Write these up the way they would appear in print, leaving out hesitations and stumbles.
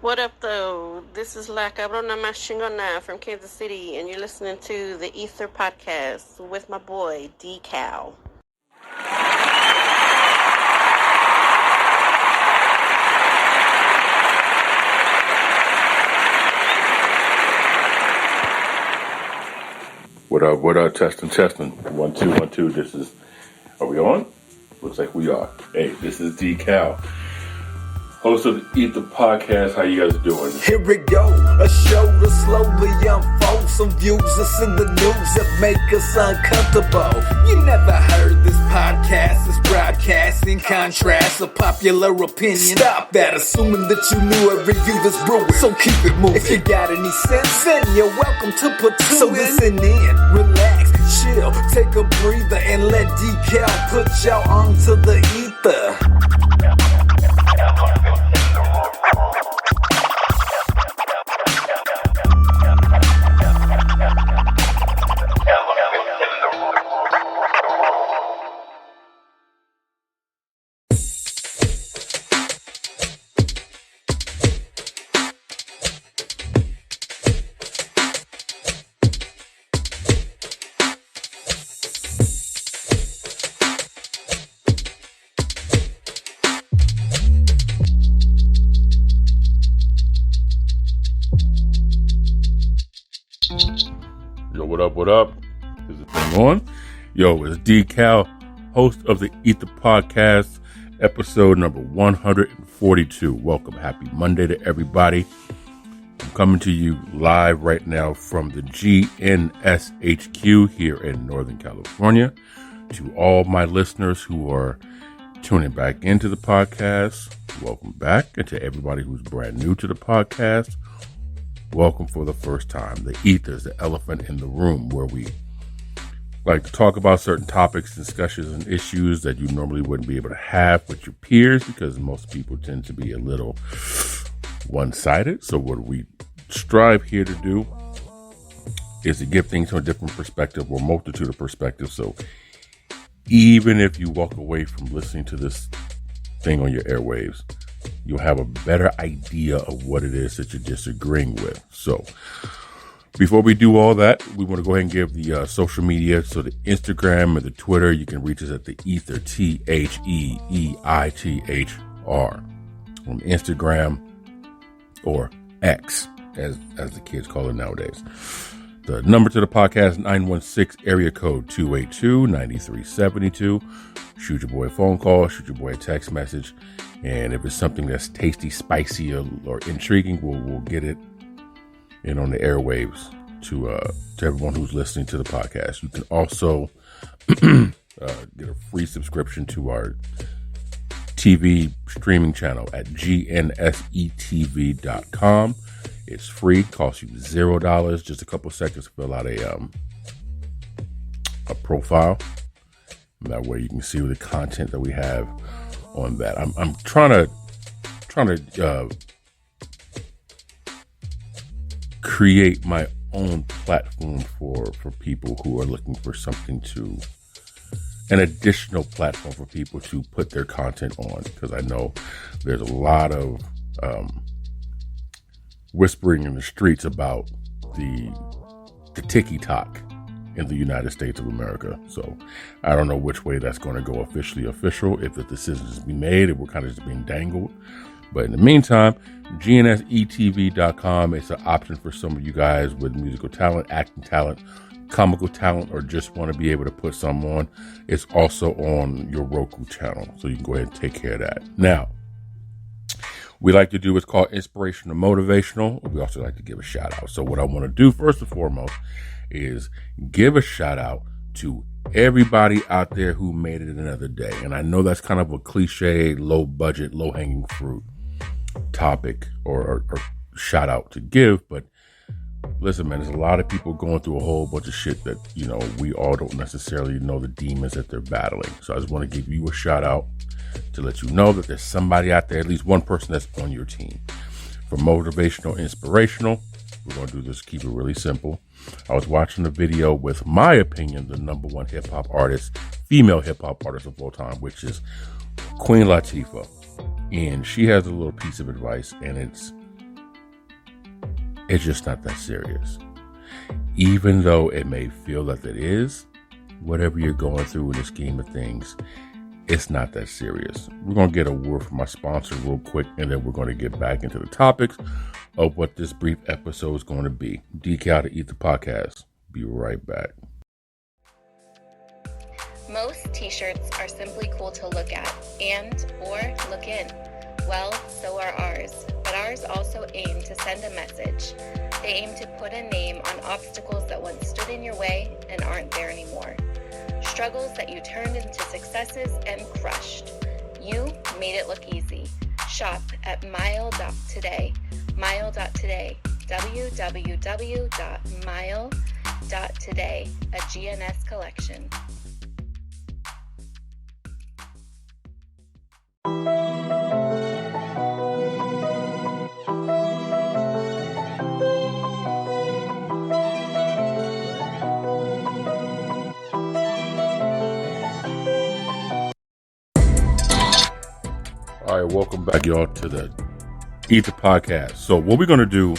What up, though? This is La Cabrona Más Chingona from Kansas City, and you're listening to the E.I.T.H.R podcast with my boy, D-Cal. What up, what up, testing. 1, 2, 1, 2, are we on? Looks like we are. Hey, this is D-Cal, host of the E.I.T.H.R podcast. How you guys doing? Here we go, a show to slowly unfold some views that's in the news that make us uncomfortable. You never heard this podcast is broadcasting contrast of popular opinion. Stop that, assuming that you knew every view that's brewing. So keep it moving. If you got any sense, then you're welcome to put two so in. Listen in, relax, chill, take a breather, and let D-Cal put y'all onto the ether. What up? Is the thing on? Yo, it's D-Cal, host of the E.I.T.H.R podcast, episode number 142. Welcome. Happy Monday to everybody. I'm coming to you live right now from the GNSHQ here in Northern California. To all my listeners who are tuning back into the podcast, welcome back. And to everybody who's brand new to the podcast, welcome for the first time. The E.I.T.H.R is the elephant in the room, where we like to talk about certain topics, discussions, and issues that you normally wouldn't be able to have with your peers, because most people tend to be a little one-sided. So what we strive here to do is to give things from a different perspective, or multitude of perspectives. So even if you walk away from listening to this thing on your airwaves, you'll have a better idea of what it is that you're disagreeing with. So before we do all that, we want to go ahead and give the social media. So the Instagram and the Twitter, you can reach us at the E.I.T.H.R, TheEITHR, on Instagram, or X, as the kids call it nowadays. The number to the podcast, 916 area code 282-9372. Shoot your boy a phone call, shoot your boy a text message. And if it's something that's tasty, spicy, or intriguing, we'll get it in on the airwaves to everyone who's listening to the podcast. You can also get a free subscription to our TV streaming channel at gnsetv.com. It's free, costs you $0, just a couple seconds to fill out a profile. And that way you can see the content that we have on that. I'm trying to create my own platform for people who are looking for an additional platform for people to put their content on, because I know there's a lot of whispering in the streets about the TikTok in the United States of America. So I don't know which way that's going to go official, if the decision is being made, if we're kind of just being dangled. But in the meantime, GNSETV.com is an option for some of you guys with musical talent, acting talent, comical talent, or just want to be able to put some on. It's also on your Roku channel, so you can go ahead and take care of that. Now, we like to do what's called inspirational, motivational. We also like to give a shout out. So what I want to do first and foremost is give a shout out to everybody out there who made it another day. And I know that's kind of a cliche, low budget, low hanging fruit topic or shout out to give, but listen, man, there's a lot of people going through a whole bunch of shit that, we all don't necessarily know the demons that they're battling. So I just want to give you a shout out to let you know that there's somebody out there, at least one person that's on your team. For motivational, inspirational, we're going to do this, keep it really simple. I was watching a video with my opinion, the number one hip-hop artist, female hip-hop artist of all time, which is Queen Latifah. And she has a little piece of advice, and it's It's just not that serious. Even though it may feel that it is, whatever you're going through in the scheme of things, it's not that serious. We're going to get a word from our sponsor real quick, and then we're going to get back into the topics of what this brief episode is going to be. Decal to Eat the Podcast. Be right back. Most t-shirts are simply cool to look at and or look in. Well, so are ours. But ours also aim to send a message. They aim to put a name on obstacles that once stood in your way and aren't there anymore. Struggles that you turned into successes and crushed. You made it look easy. Shop at mile.today. Mile.today. www.mile.today. A GNS collection. All right, welcome back, y'all, to the E.I.T.H.R podcast. So what we're going to do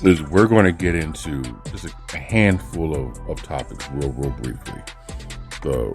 is we're going to get into just a handful of topics real briefly. So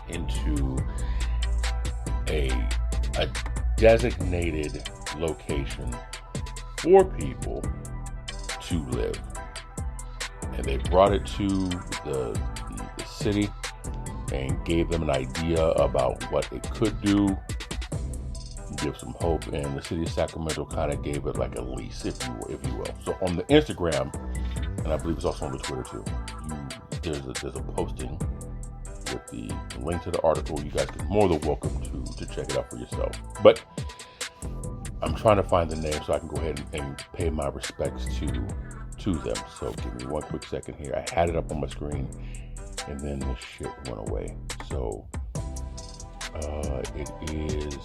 into a designated location for people to live, and they brought it to the city and gave them an idea about what it could do, give some hope, and the city of Sacramento kind of gave it like a lease, if you will. So on the Instagram, and I believe it's also on the Twitter too, there's a posting with the link to the article. You guys are more than welcome to check it out for yourself. But I'm trying to find the name so I can go ahead and pay my respects to them. So give me one quick second here. I had it up on my screen and then this shit went away. So it is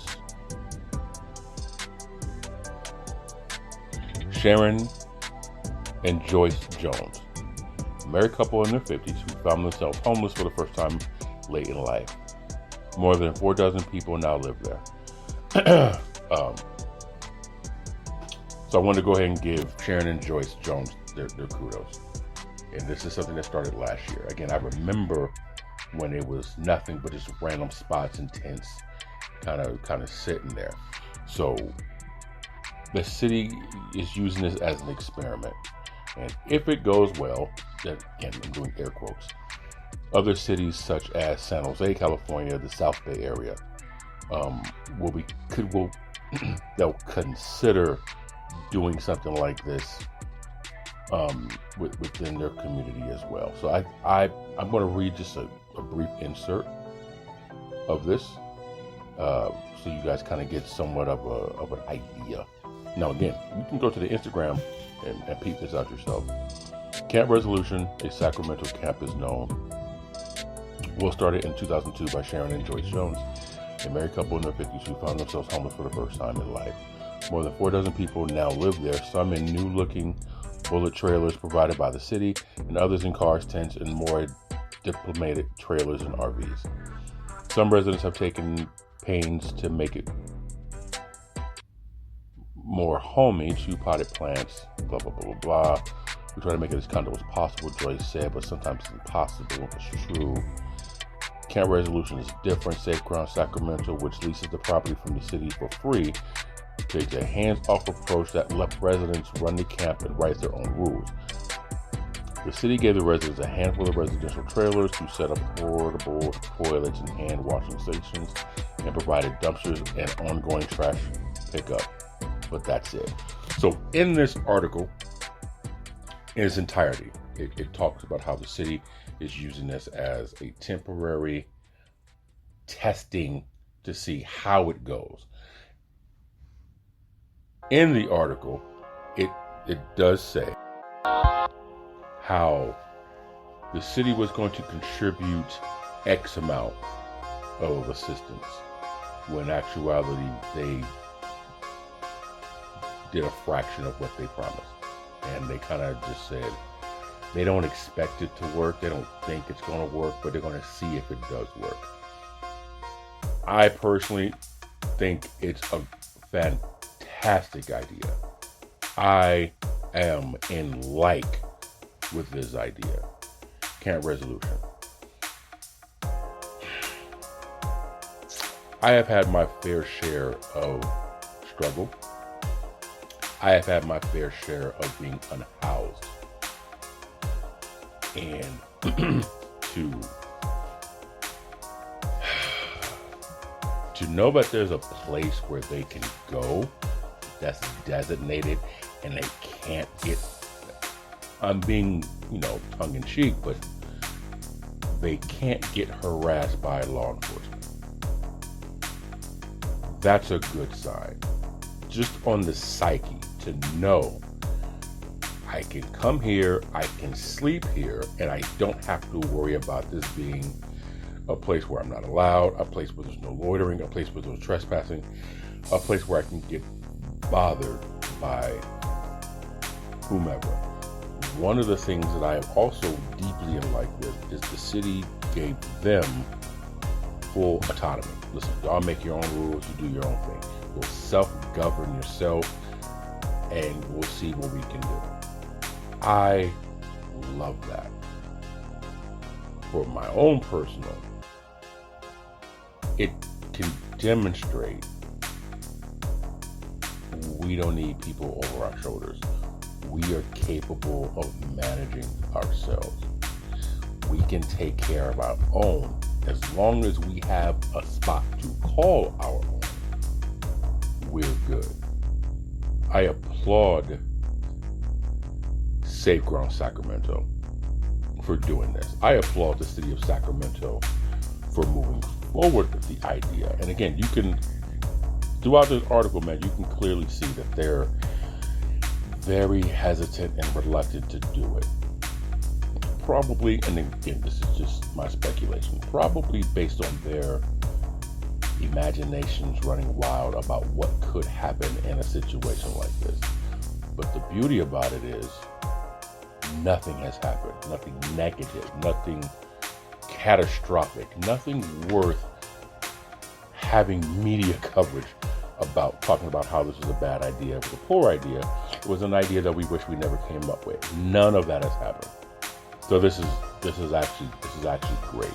Sharon and Joyce Jones, a married couple in their 50s who found themselves homeless for the first time late in life. More than 4 dozen people now live there. So I wanted to go ahead and give Sharon and Joyce Jones their kudos. And this is something that started last year. Again, I remember when it was nothing but just random spots and tents kind of sitting there. So the city is using this as an experiment. And if it goes well, then, again, I'm doing air quotes, other cities such as San Jose, California, the South Bay area, they'll consider doing something like this within their community as well. So I'm going to read just a brief insert of this, so you guys kind of get somewhat of an idea. Now, again, you can go to the Instagram and peep this out yourself. Camp Resolution, a Sacramento camp, is known. Was started in 2002 by Sharon and Joyce Jones, a married couple in their 50s who found themselves homeless for the first time in life. More than 4 dozen people now live there, some in new-looking bullet trailers provided by the city, and others in cars, tents, and more diplomatic trailers and RVs. Some residents have taken pains to make it more homey, 2 potted plants, blah, blah, blah, blah, blah. We try to make it as comfortable as possible, Joyce said, but sometimes it's impossible. It's true. Camp Resolution is different. Safe Ground Sacramento, which leases the property from the city for free, takes a hands-off approach that let residents run the camp and write their own rules. The city gave the residents a handful of residential trailers to set up portable toilets and hand washing stations and provided dumpsters and ongoing trash pickup. But that's it. So in this article, in its entirety, it talks about how the city is using this as a temporary testing to see how it goes. In the article, it does say how the city was going to contribute X amount of assistance, when in actuality they did a fraction of what they promised. And they kind of just said they don't expect it to work, they don't think it's going to work, but they're going to see if it does work. I personally think it's a fantastic idea. I am in like with this idea. Camp Resolution. I have had my fair share of struggle. I have had my fair share of being unhoused. And to know that there's a place where they can go that's designated and they can't get, I'm being, tongue in cheek, but they can't get harassed by law enforcement. That's a good sign. Just on the psyche to know I can come here, I can sleep here, and I don't have to worry about this being a place where I'm not allowed, a place where there's no loitering, a place where there's trespassing, a place where I can get bothered by whomever. One of the things that I am also deeply in like with is the city gave them full autonomy. Listen, y'all make your own rules, you do your own thing. You'll self-govern yourself, and we'll see what we can do. I love that. For my own personal, it can demonstrate we don't need people over our shoulders. We are capable of managing ourselves. We can take care of our own as long as we have a spot to call our own. We're good. I applaud Safe Ground Sacramento for doing this. I applaud the city of Sacramento for moving forward with the idea. And again, you can, throughout this article, man, you can clearly see that they're very hesitant and reluctant to do it. Probably, and again, this is just my speculation, probably based on their imaginations running wild about what could happen in a situation like this. But the beauty about it is nothing has happened, nothing negative, nothing catastrophic, nothing worth having media coverage about, talking about how this is a bad idea. It was a poor idea. It was an idea that we wish we never came up with. None of that has happened. So this is actually great.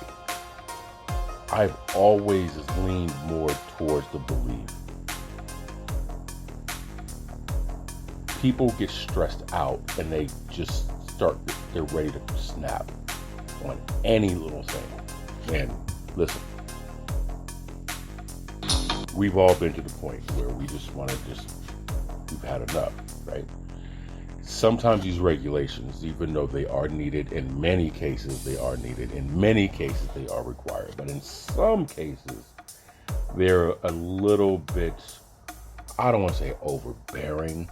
I've always leaned more towards the belief. People get stressed out and they just they're ready to snap on any little thing. And listen, we've all been to the point where we just want to we've had enough, right? Sometimes these regulations, even though they are needed, in many cases they are needed, in many cases they are required, but in some cases they're a little bit, I don't want to say overbearing,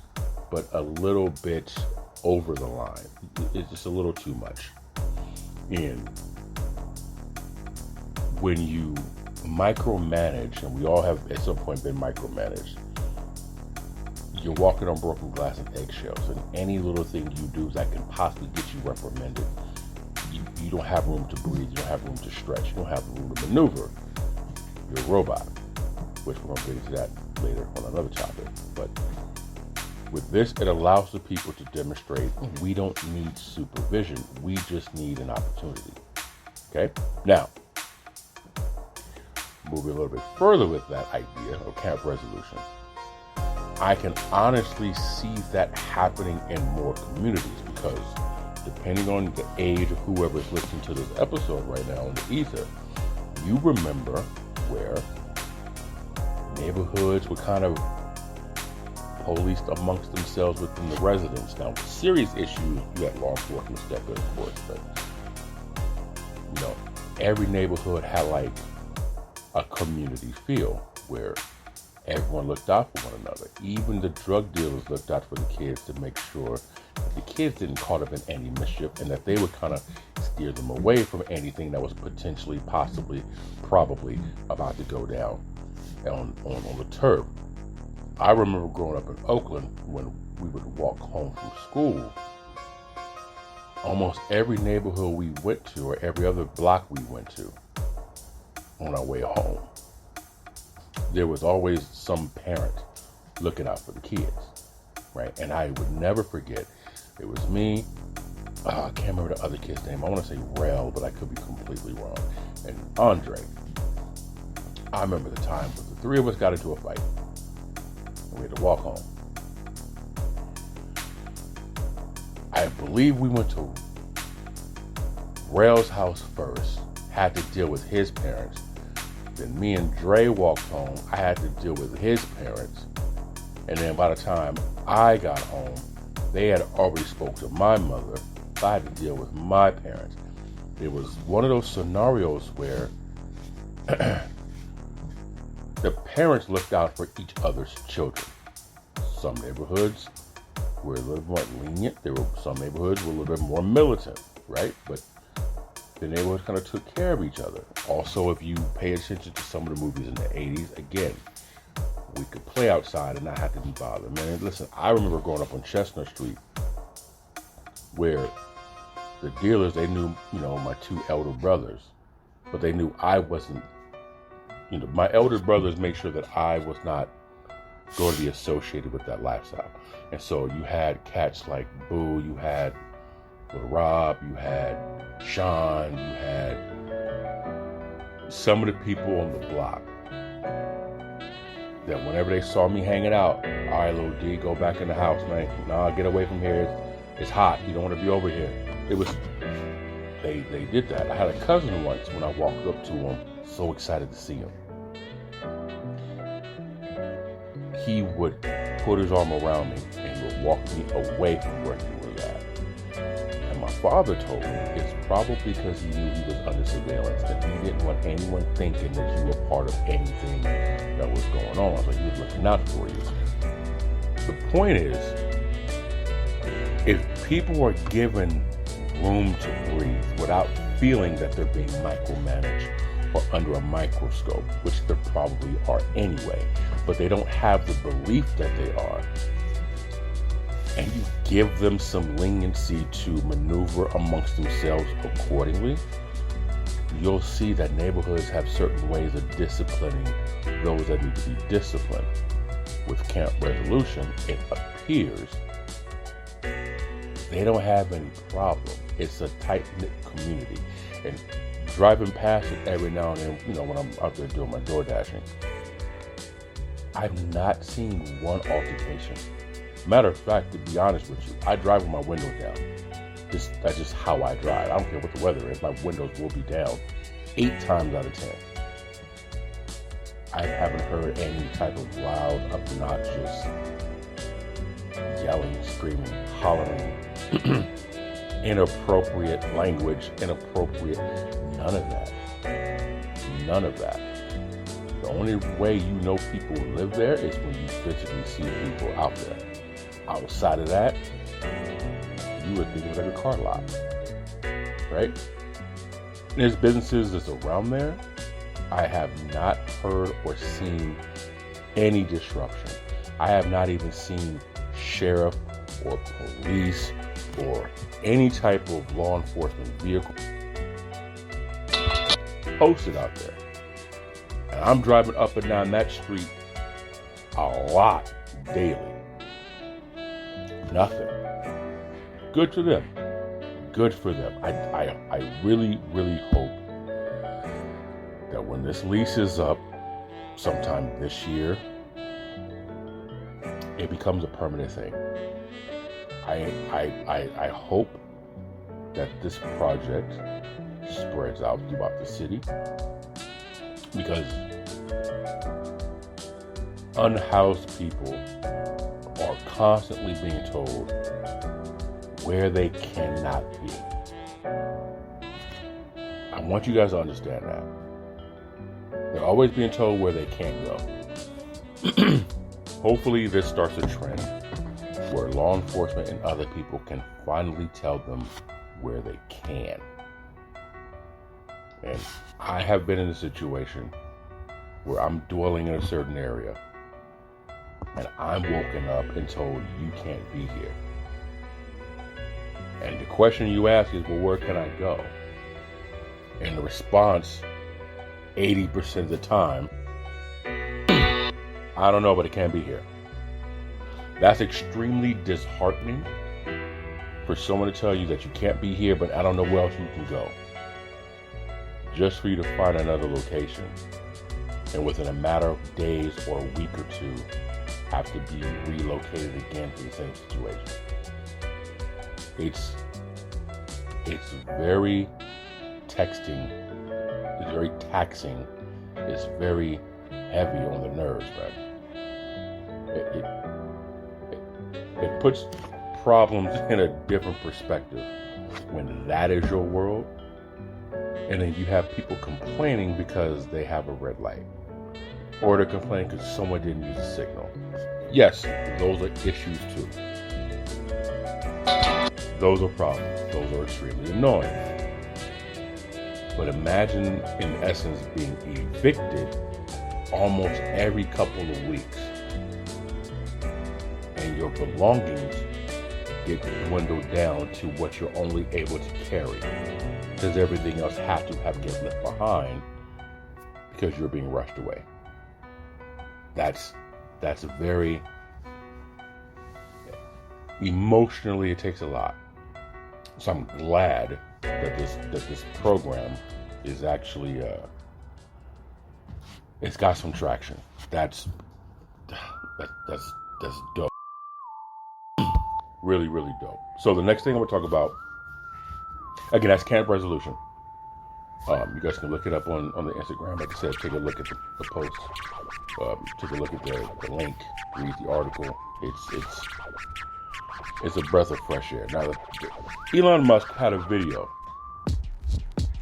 but a little bit over the line. It's just a little too much. And when you micromanage, and we all have at some point been micromanaged, you're walking on broken glass and eggshells, and any little thing you do that can possibly get you reprimanded, you don't have room to breathe, you don't have room to stretch, you don't have room to maneuver. You're a robot, which we're going to get into that later on another topic. But With this, it allows the people to demonstrate we don't need supervision. We just need an opportunity. Okay? Now, moving a little bit further with that idea of camp resolution, I can honestly see that happening in more communities because depending on the age of whoever's listening to this episode right now on the ether, you remember where neighborhoods were kind of policed amongst themselves within the residents. Now, serious issues, you had law enforcement step in, of course, but every neighborhood had like a community feel where everyone looked out for one another. Even the drug dealers looked out for the kids to make sure that the kids didn't caught up in any mischief and that they would kind of steer them away from anything that was potentially, possibly, probably about to go down on the turf. I remember growing up in Oakland when we would walk home from school. Almost every neighborhood we went to or every other block we went to on our way home, there was always some parent looking out for the kids, right? And I would never forget, it was me, I can't remember the other kid's name. I want to say Rel, but I could be completely wrong. And Andre. I remember the time when the three of us got into a fight. We had to walk home. I believe we went to Rel's house first, had to deal with his parents. Then me and Dre walked home. I had to deal with his parents. And then by the time I got home, they had already spoke to my mother. So I had to deal with my parents. It was one of those scenarios where the parents looked out for each other's children. Some neighborhoods were a little more lenient. There were some neighborhoods were a little bit more militant, right? But the neighborhoods kind of took care of each other. Also, if you pay attention to some of the movies in the 80s, again, we could play outside and not have to be bothered. Man, listen, I remember growing up on Chestnut Street where the dealers, they knew, my two elder brothers, but they knew I wasn't, my elder brothers made sure that I was not going to be associated with that lifestyle. And so you had cats like Boo, you had Lil Rob, you had Sean, you had some of the people on the block that whenever they saw me hanging out, all right, little D, go back in the house, man. Nah, get away from here. It's hot. You don't want to be over here. It was, they did that. I had a cousin once when I walked up to him, so excited to see him. He would put his arm around me and he would walk me away from where he was at. And my father told me it's probably because he knew he was under surveillance and he didn't want anyone thinking that you were part of anything that was going on. So he was looking out for you. The point is, if people are given room to breathe without feeling that they're being micromanaged or under a microscope, which there probably are anyway, but they don't have the belief that they are, and you give them some leniency to maneuver amongst themselves accordingly, you'll see that neighborhoods have certain ways of disciplining those that need to be disciplined. With camp resolution, it appears they don't have any problem. It's a tight-knit community. And driving past it every now and then, when I'm out there doing my door dashing, I've not seen one altercation. Matter of fact, to be honest with you, I drive with my windows down. That's just how I drive. I don't care what the weather is. My windows will be down 8 times out of 10. I haven't heard any type of loud, obnoxious yelling, screaming, hollering, inappropriate language, none of that. None of that. The only way you know people live there is when you physically see people out there. Outside of that, you would think it was like a car lot, right? There's businesses that's around there. I have not heard or seen any disruption. I have not even seen sheriff or police or any type of law enforcement vehicle posted out there. And I'm driving up and down that street a lot daily. Nothing. Good for them. Good for them. I really, really hope that when this lease is up sometime this year, it becomes a permanent thing. I hope that this project spreads out throughout the city, because unhoused people are constantly being told where they cannot be. I want you guys to understand that. They're always being told where they can't go. Hopefully this starts a trend where law enforcement and other people can finally tell them where they can. And I have been in a situation where I'm dwelling in a certain area and I'm woken up and told you can't be here. And the question you ask is, well, where can I go? And the response, 80% of the time, I don't know, but it can't be here. That's extremely disheartening for someone to tell you that you can't be here, but I don't know where else you can go. Just for you to find another location. And within a matter of days or a week or two, have to be relocated again to the same situation. It's very taxing. It's very taxing. It's very heavy on the nerves, man. It puts problems in a different perspective when that is your world, and then you have people complaining because they have a red light, or they're complaining because someone didn't use a signal. Yes, those are issues too. Those are problems. Those are extremely annoying. But imagine, in essence, being evicted almost every couple of weeks, and your belongings get dwindled down to what you're only able to carry, because everything else has to get left behind because you're being rushed away. That's very emotionally, it takes a lot. So I'm glad that this program is actually it's got some traction. That's dope. Really, really dope. So the next thing I'm gonna talk about, again, that's Camp Resolution. You guys can look it up on the Instagram. Like I said, take a look at the post. Take a look at the link. Read the article. It's a breath of fresh air. Now, Elon Musk had a video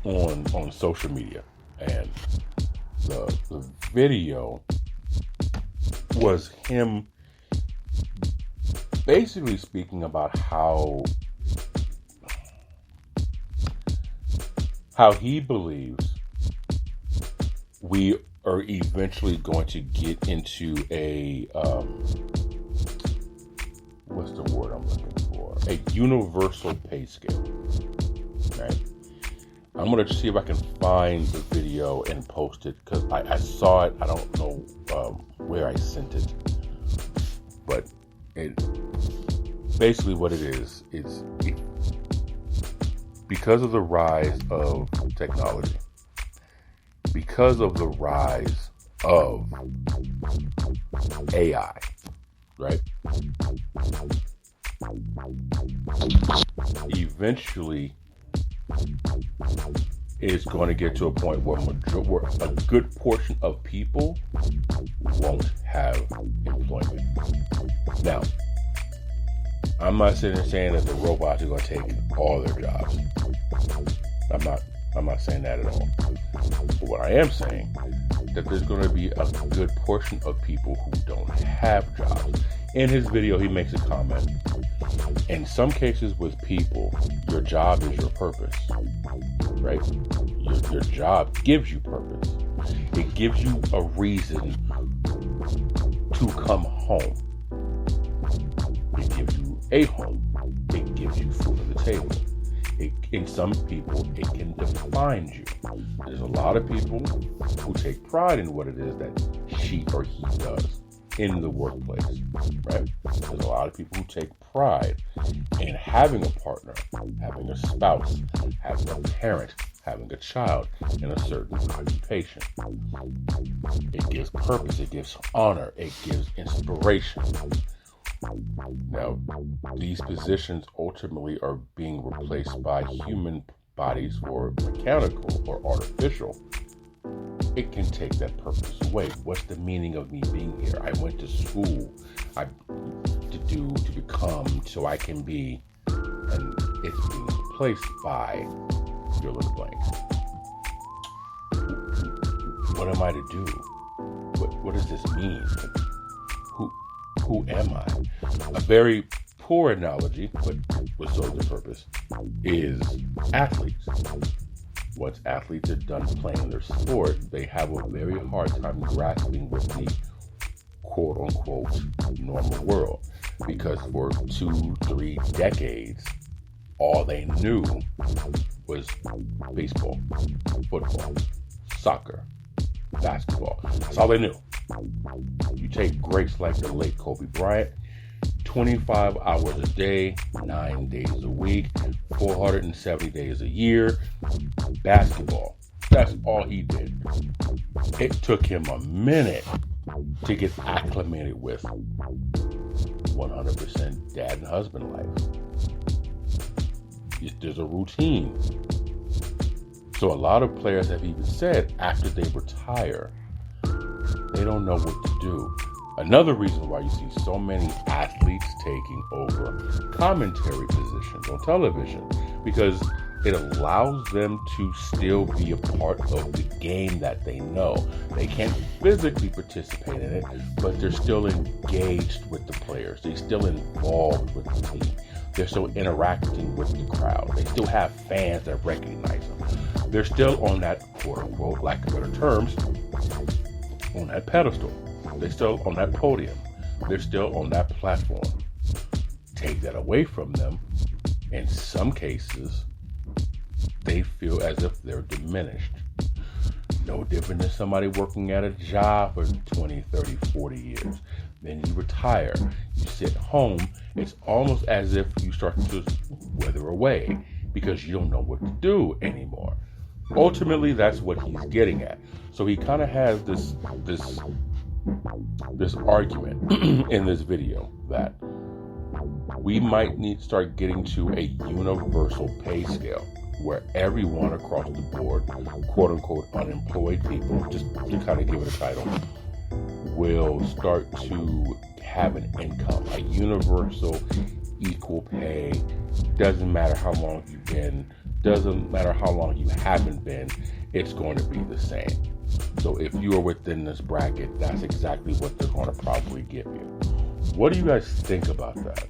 on social media, and the video was him basically speaking about how he believes we are eventually going to get into a what's the word I'm looking for? A universal pay scale. Right? I'm gonna see if I can find the video and post it, because I saw it. I don't know where I sent it, but it basically what it is because of the rise of technology, because of the rise of AI, right? Eventually, it's going to get to a point where a good portion of people won't have employment. Now, I'm not sitting there saying that the robots are going to take all their jobs. I'm not saying that at all. But what I am saying, that there's going to be a good portion of people who don't have jobs. In his video, he makes a comment. In some cases with people, your job is your purpose, right? Your job gives you purpose. It gives you a reason to come home. It gives you a home. It gives you food on the table. In some people, it can define you. There's a lot of people who take pride in what it is that she or he does. in the workplace, right? There's a lot of people who take pride in having a partner, having a spouse, having a parent, having a child in a certain occupation. It gives purpose, it gives honor, it gives inspiration. Now, these positions ultimately are being replaced by human bodies or mechanical or artificial. It can take that purpose away. What's the meaning of me being here? I went to school to become, so I can be, and it's being replaced by fill in the blank. What am I to do? What does this mean? Who am I? A very poor analogy, but with serves the purpose, is athletes. Once athletes are done playing their sport, they have a very hard time grasping with the quote-unquote normal world. Because for 2-3 decades, all they knew was baseball, football, soccer, basketball. That's all they knew. You take greats like the late Kobe Bryant, 25 hours a day, 9 days a week, 470 days a year, basketball. That's all he did. It took him a minute to get acclimated with 100% dad and husband life. There's a routine. So a lot of players have even said after they retire, they don't know what to do. Another reason why you see so many athletes taking over commentary positions on television, because it allows them to still be a part of the game that they know. They can't physically participate in it, but they're still engaged with the players. They're still involved with the team. They're still interacting with the crowd. They still have fans that recognize them. They're still on that quote-unquote, lack of better terms, on that pedestal. They're still on that podium. They're still on that platform. Take that away from them, in some cases, they feel as if they're diminished. No different than somebody working at a job for 20, 30, 40 years. Then you retire, you sit home. It's almost as if you start to wither away because you don't know what to do anymore. Ultimately, that's what he's getting at. So he kind of has this argument in this video that we might need to start getting to a universal pay scale where everyone across the board, quote unquote unemployed people, just to kind of give it a title, will start to have an income, a universal equal pay. Doesn't matter how long you've been, doesn't matter how long you haven't been, it's going to be the same. So if you are within this bracket, that's exactly what they're going to probably give you. What do you guys think about that?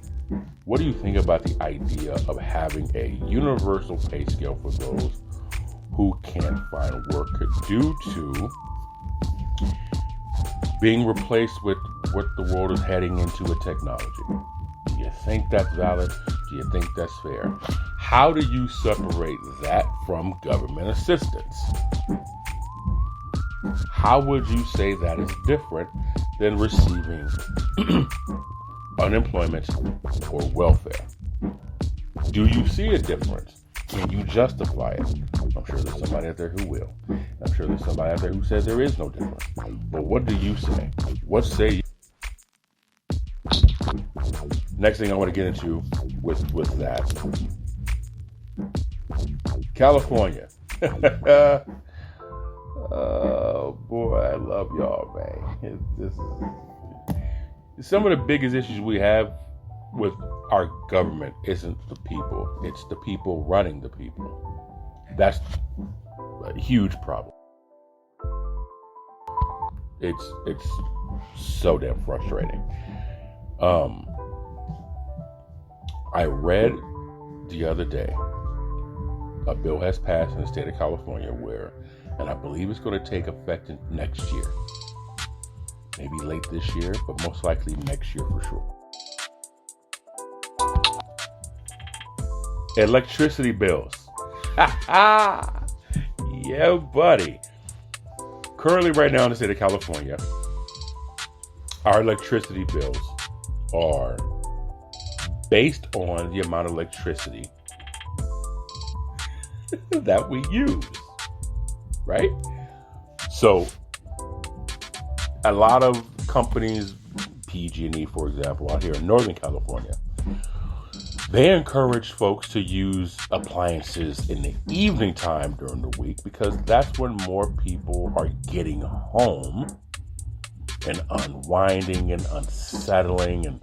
What do you think about the idea of having a universal pay scale for those who can't find work due to being replaced with what the world is heading into with technology? Do you think that's valid? Do you think that's fair? How do you separate that from government assistance? How would you say that is different than receiving unemployment or welfare? Do you see a difference? Can you justify it? I'm sure there's somebody out there who will. I'm sure there's somebody out there who says there is no difference. But what do you say? What say you? Next thing I want to get into with that. California. Oh boy, I love y'all, man. Some of the biggest issues we have with our government isn't the people. It's the people running the people. That's a huge problem. It's so damn frustrating. I read the other day a bill has passed in the state of California where, and I believe it's going to take effect next year. Maybe late this year, but most likely next year for sure. Electricity bills. Yeah, buddy. Currently, right now in the state of California, Our electricity bills are based on the amount of electricity that we use, right? So a lot of companies, PG&E, for example, out here in Northern California, they encourage folks to use appliances in the evening time during the week because that's when more people are getting home and unwinding and unsettling and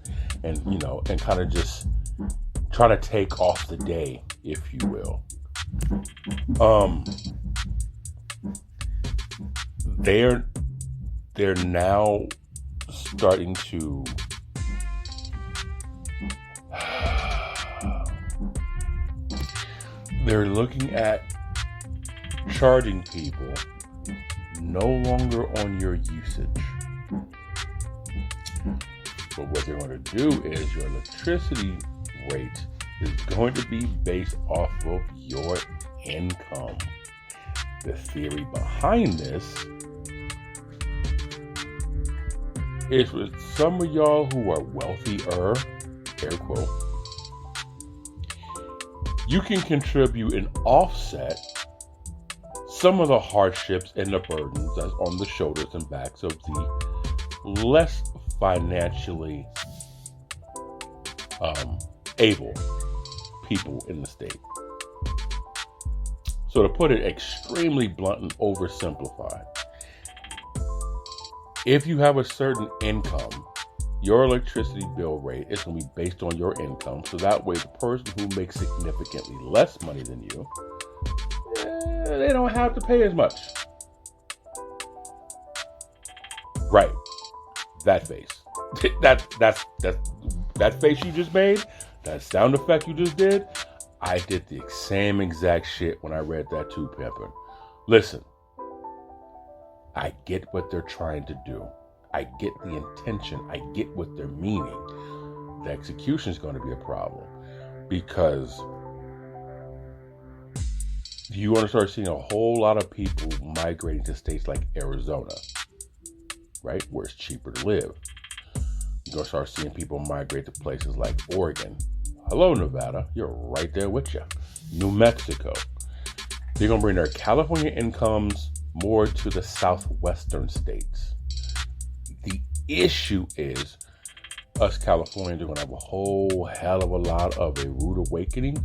you know, and kind of just trying to take off the day, if you will. They're now starting to they're looking at charging people no longer on your usage. But what they're going to do is your electricity rate is going to be based off of your income. The theory behind this is with some of y'all who are wealthier, air quote, you can contribute and offset some of the hardships and the burdens that's on the shoulders and backs of the less financially able people in the state. So to put it extremely blunt and oversimplified, if you have a certain income, your electricity bill rate is going to be based on your income. So that way the person who makes significantly less money than you, they don't have to pay as much. Right. That face. That face you just made, that sound effect you just did, I did the same exact shit when I read that too, Pimpin'. Listen, I get what they're trying to do. I get the intention. I get what they're meaning. The execution is going to be a problem because you want to start seeing a whole lot of people migrating to states like Arizona, right, where it's cheaper to live. You're going to start seeing people migrate to places like Oregon. Hello, Nevada. You're right there with you. New Mexico. They're going to bring their California incomes more to the southwestern states. The issue is us Californians are going to have a whole hell of a lot of a rude awakening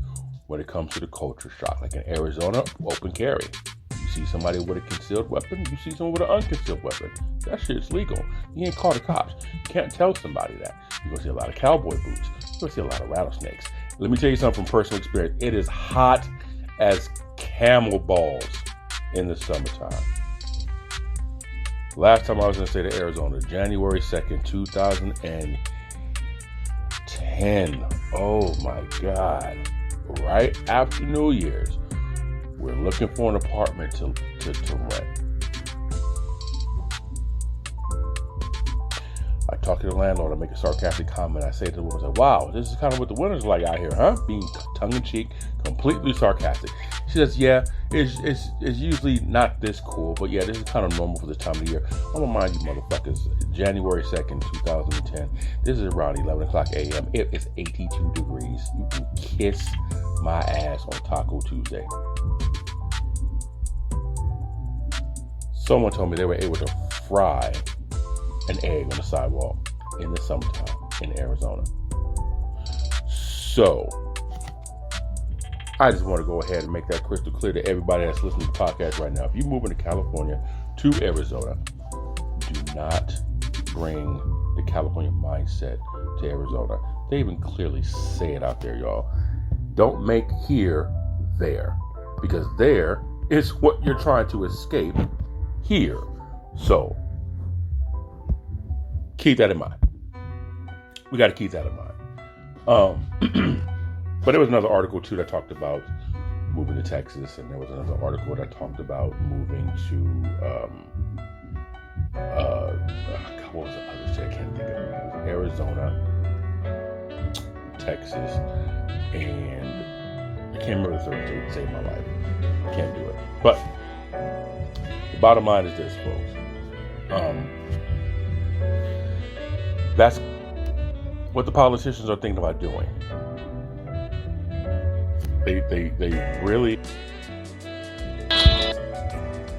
when it comes to the culture shock. Like in Arizona, open carry. You see somebody with a concealed weapon, you see someone with an unconcealed weapon. That shit's legal. You ain't call the cops. You can't tell somebody that. You're going to see a lot of cowboy boots. You're going to see a lot of rattlesnakes. Let me tell you something from personal experience. It is hot as camel balls in the summertime. Last time I was in the state of Arizona, January 2nd, 2010. Oh my God. Right after New Year's, we're looking for an apartment to rent. I talk to the landlord, I make a sarcastic comment. I say to the woman, I say, wow, this is kind of what the winter's like out here, huh? Being tongue-in-cheek, completely sarcastic. She says, yeah, it's usually not this cool, but yeah, this is kind of normal for this time of the year. I'm gonna mind you motherfuckers, January 2nd, 2010. This is around 11 o'clock a.m. It is 82 degrees. You can kiss my ass on Taco Tuesday. Someone told me they were able to fry an egg on the sidewalk in the summertime in Arizona. So I just want to go ahead and make that crystal clear to everybody that's listening to the podcast right now. If you move into California to Arizona, do not bring the California mindset to Arizona. They even clearly say it out there, y'all. Don't make here there, because there is what you're trying to escape here. So keep that in mind. We got to keep that in mind. But there was another article too that talked about moving to Texas, and there was another article that talked about moving to what was the other state? I can't think of it. It was Arizona, Texas, and I can't remember the third state to save my life. Can't do it. But the bottom line is this, folks. That's what the politicians are thinking about doing. They really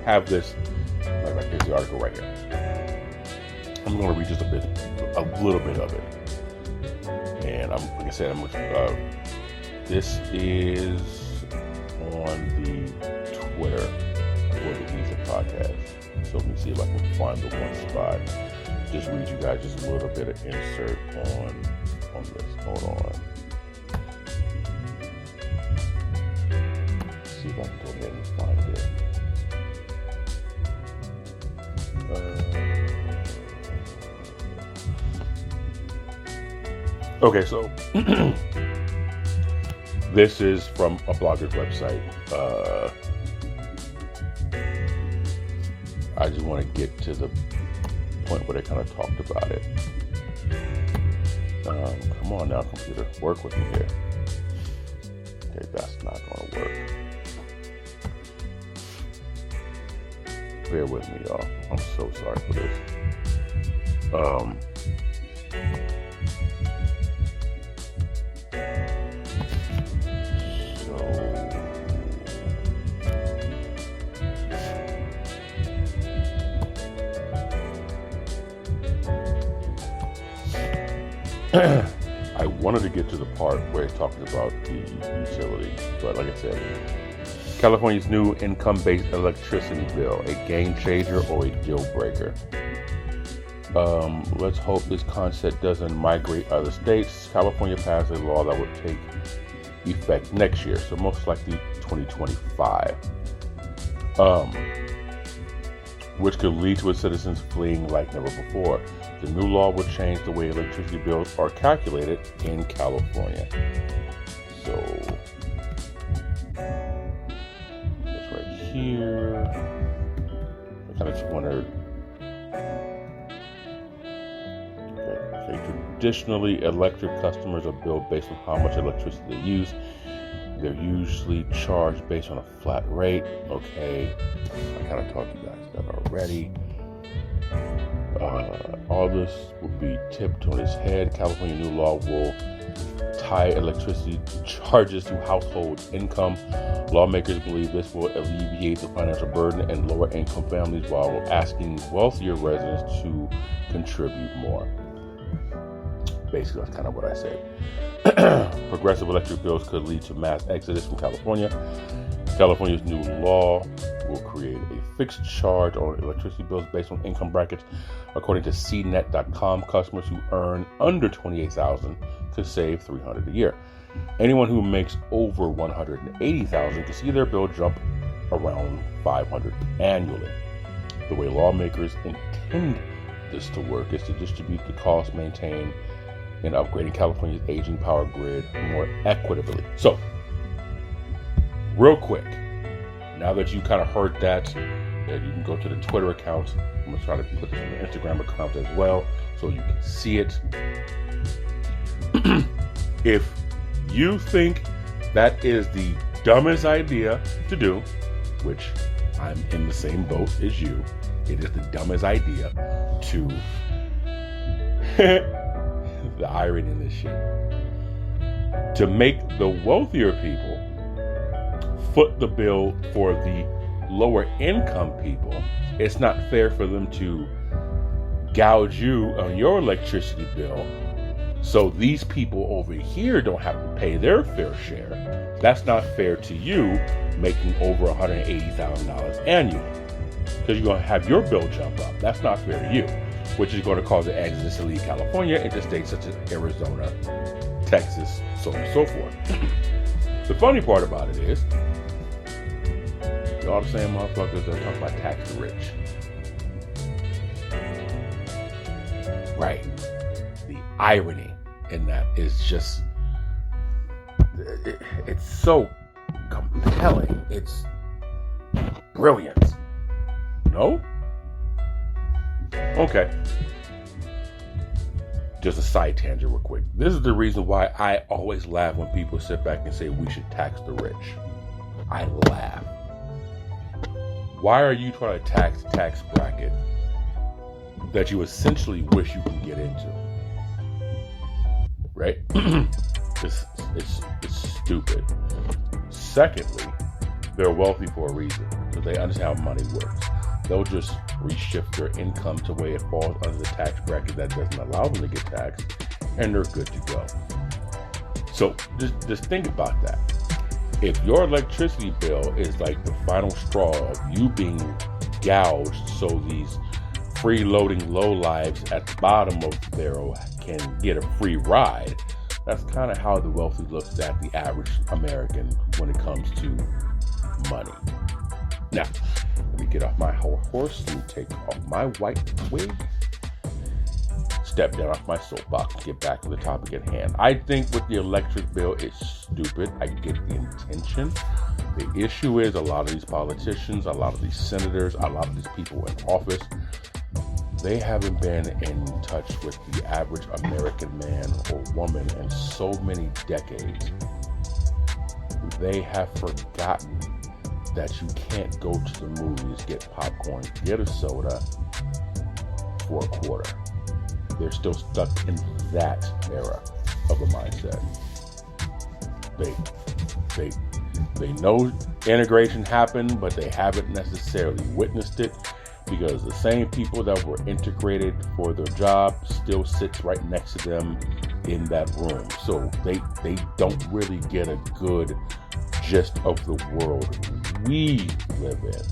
have this. Like here's the article right here. I'm going to read just a little bit of it. And like I said, this is on the Twitter for the E.I.T.H.R podcast. So let me see if I can find the one spot. Just read you guys just a little bit of insert on this. Hold on. Let's see if I can go ahead and find it. Okay, so this is from a blogger's website. I just want to get to the point where they kind of talked about it. Come on now, computer, work with me here. Okay, that's not going to work. Bear with me, y'all. I'm so sorry for this. I wanted to get to the part where it's talking about the utility, but like I said, California's new income-based electricity bill, a game changer or a deal breaker. Let's hope this concept doesn't migrate other states. California passed a law that would take effect next year, so most likely 2025, which could lead to its citizens fleeing like never before. The new law would change the way electricity bills are calculated in California. So that's right here. I kind of just wondered. Okay. Traditionally, electric customers are billed based on how much electricity they use. They're usually charged based on a flat rate. Okay, I kind of talked to you guys that already. All this will be tipped on its head. California new law will tie electricity charges to household income. Lawmakers believe this will alleviate the financial burden and lower income families while asking wealthier residents to contribute more. Basically, that's kind of what I said. Progressive electric bills could lead to mass exodus from California. California's new law will create a fixed charge on electricity bills based on income brackets. According to CNET.com, customers who earn under $28,000 could save $300 a year. Anyone who makes over $180,000 could see their bill jump around $500 annually. The way lawmakers intend this to work is to distribute the cost, maintain, and upgrading California's aging power grid more equitably. So, real quick, now that you kind of heard that, you can go to the Twitter account. I'm going to try to put this on the Instagram account as well so you can see it. If you think that is the dumbest idea to do, which I'm in the same boat as you, it is the dumbest idea to the irony in this shit, to make the wealthier people foot the bill for the lower income people. It's not fair for them to gouge you on your electricity bill so these people over here don't have to pay their fair share. That's not fair to you making over $180,000 annually, because you're going to have your bill jump up. That's not fair to you, which is going to cause an exodus to leave California into states such as Arizona, Texas, so on and so forth. The funny part about it is, y'all the same motherfuckers that talk about tax the rich. Right. The irony in that is just, it's so compelling. It's brilliant. No? Okay. Just a side tangent real quick. This is the reason why I always laugh when people sit back and say we should tax the rich. I laugh. Why are you trying to tax bracket that you essentially wish you could get into? right? it's stupid. Secondly, they're wealthy for a reason, because they understand how money works. They'll just reshift their income to where it falls under the tax bracket that doesn't allow them to get taxed, and they're good to go. So just think about that. If your electricity bill is like the final straw of you being gouged so these freeloading lowlives at the bottom of the barrel can get a free ride, that's kind of how the wealthy looks at the average American when it comes to money. Now, let me get off my horse and take off my white wig, step down off my soapbox, and get back to the topic at hand. I think with the electric bill, it's stupid. I get the intention. The issue is a lot of these politicians, a lot of these senators, a lot of these people in office, they haven't been in touch with the average American man or woman in so many decades. They have forgotten that you can't go to the movies, get popcorn, get a soda for $0.25. They're still stuck in that era of a mindset. They know integration happened, but they haven't necessarily witnessed it, because the same people that were integrated for their job still sits right next to them in that room. So they don't really get a good gist of the world we live in.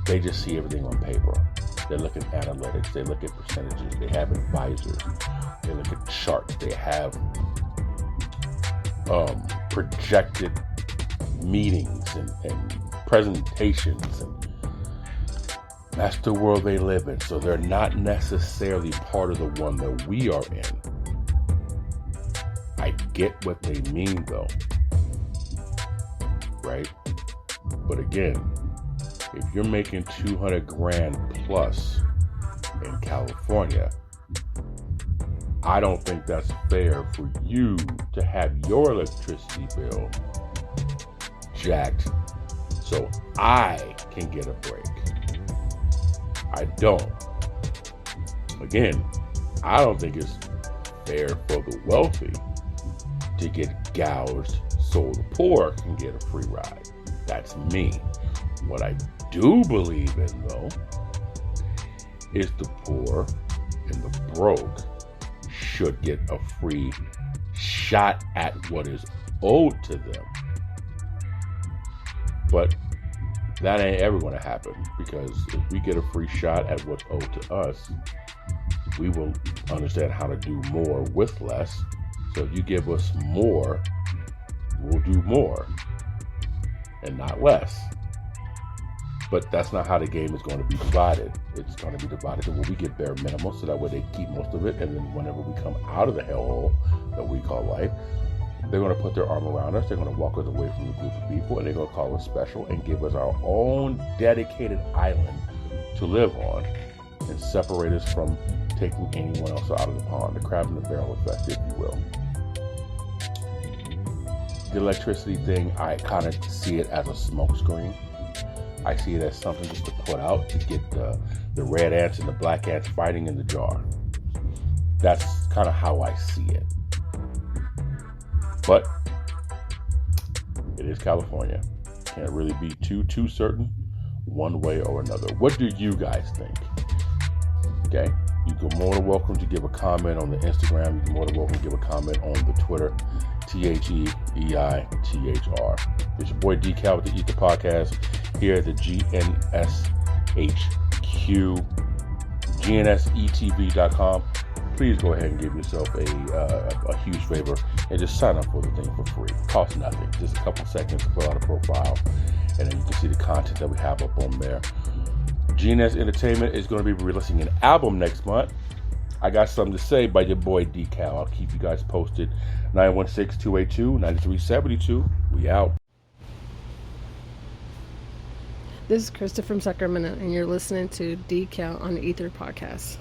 They just see everything on paper. They look at analytics, they look at percentages, they have advisors, they look at charts, they have projected meetings and presentations, and that's the world they live in. So they're not necessarily part of the one that we are in. I get what they mean though, right? But again, if you're making $200,000 plus in California, I don't think that's fair for you to have your electricity bill jacked so I can get a break. I don't. Again, I don't think it's fair for the wealthy to get gouged so the poor can get a free ride. That's me. What I do believe in, though, is the poor and the broke should get a free shot at what is owed to them. But that ain't ever going to happen, because if we get a free shot at what's owed to us, we will understand how to do more with less. So if you give us more, we'll do more and not less. But that's not how the game is going to be divided. It's going to be divided to where we get bare minimum, so that way they keep most of it, and then whenever we come out of the hellhole that we call life, they're going to put their arm around us, they're going to walk us away from the group of people, and they're going to call us special and give us our own dedicated island to live on, and separate us from taking anyone else out of the pond, the crab in the barrel effect, if you will. The electricity thing, I kind of see it as a smokescreen. I see it as something just to put out to get the red ants and the black ants fighting in the jar. That's kind of how I see it. But it is California. Can't really be too certain one way or another. What do you guys think? Okay, you're more than welcome to give a comment on the Instagram. You're more than welcome to give a comment on the Twitter. E.I.T.H.R. It's your boy D-Cal with the E.I.T.H.R podcast here at the GNSETV.com. Please go ahead and give yourself a huge favor and just sign up for the thing for free. It costs nothing. Just a couple seconds to fill out a profile, and then you can see the content that we have up on there. GNS Entertainment is going to be releasing an album next month. I got something to say by your boy D-Cal. I'll keep you guys posted. 916-282-9372. We out. This is Krista from Sacramento, and you're listening to D-Cal on the E.I.T.H.R podcast.